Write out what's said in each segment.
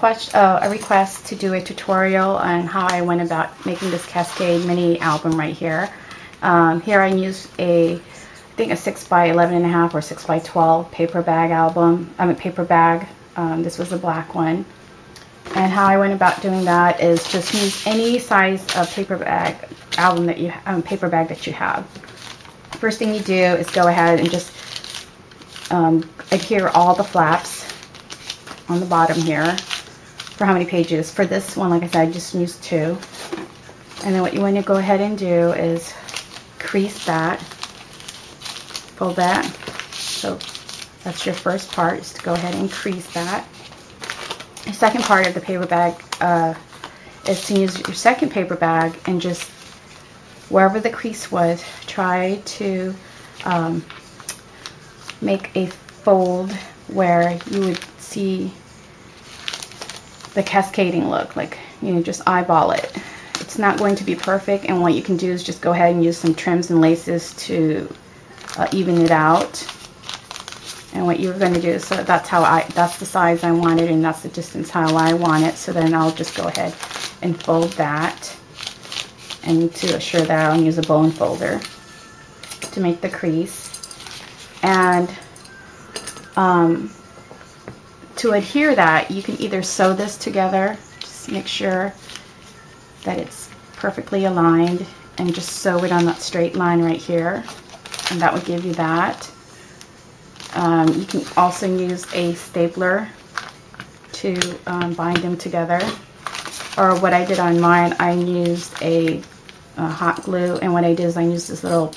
a request to do a tutorial on how I went about making this Cascade mini album right here. Here I used I think a 6 by 11.5 or 6 by 12 paper bag album. Paper bag. This was a black one. And how I went about doing that is just use any size of paper bag album that you paper bag that you have. First thing you do is go ahead and just adhere all the flaps on the bottom here. For how many pages? For this one, like I said, I just used 2. And then what you want to go ahead and do is crease that, fold that. So that's your first part, is to go ahead and crease that. The second part of the paper bag is to use your second paper bag and just wherever the crease was, try to make a fold where you would see the cascading look, like, you know, just eyeball it. It's not going to be perfect, and what you can do is just go ahead and use some trims and laces to even it out. And what you're going to do, so that's the size I wanted, and that's the distance how I want it. So then I'll just go ahead and fold that, and to assure that I'll use a bone folder to make the crease. And to adhere that, you can either sew this together, just make sure that it's perfectly aligned, and just sew it on that straight line right here, and that would give you that. You can also use a stapler to bind them together, or what I did on mine, I used a hot glue, and what I did is I used this little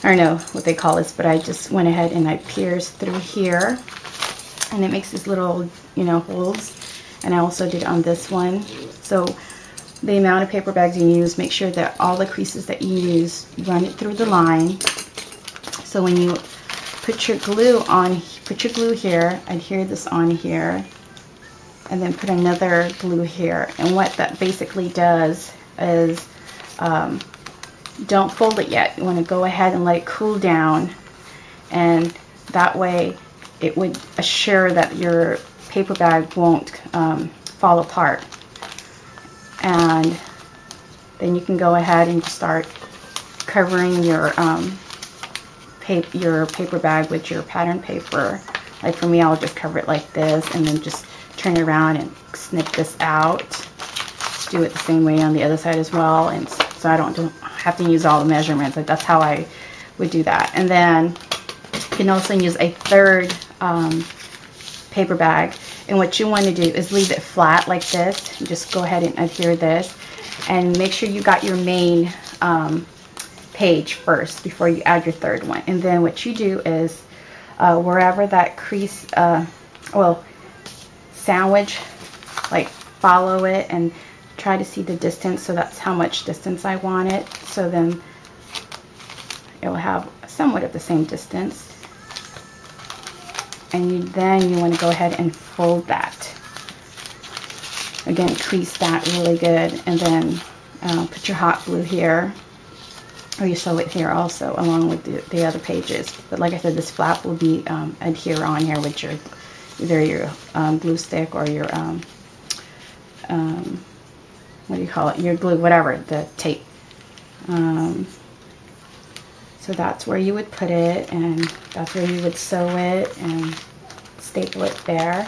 I don't know what they call this, but I just went ahead and I pierced through here, and it makes these little, you know, holes. And I also did on this one. So the amount of paper bags you use, make sure that all the creases that you use, run it through the line. So when you put your glue here, adhere this on here, and then put another glue here. And what that basically does is, don't fold it yet. You want to go ahead and let it cool down, and that way it would assure that your paper bag won't fall apart. And then you can go ahead and start covering your paper bag with your pattern paper. Like for me, I'll just cover it like this, and then just turn it around and snip this out. Do it the same way on the other side as well, and so I don't have to use all the measurements, but that's how I would do that. And then you can also use a third paper bag, and what you want to do is leave it flat like this. Just go ahead and adhere this, and make sure you got your main page first before you add your third one. And then what you do is wherever that crease, sandwich, like follow it and try to see the distance. So that's how much distance I want it. So then it will have somewhat of the same distance. And then you want to go ahead and fold that. Again, crease that really good, and then put your hot glue here, or you sew it here also along with the other pages. But like I said, this flap will be adhere on here with your either your glue stick or your what do you call it, your glue, whatever, the tape. So that's where you would put it, and that's where you would sew it and staple it there.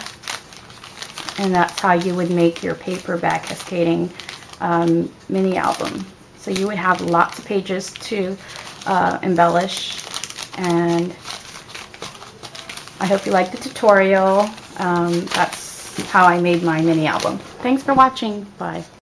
And that's how you would make your paper bag cascading mini album. So you would have lots of pages to embellish, and I hope you liked the tutorial. That's how I made my mini album. Thanks for watching. Bye.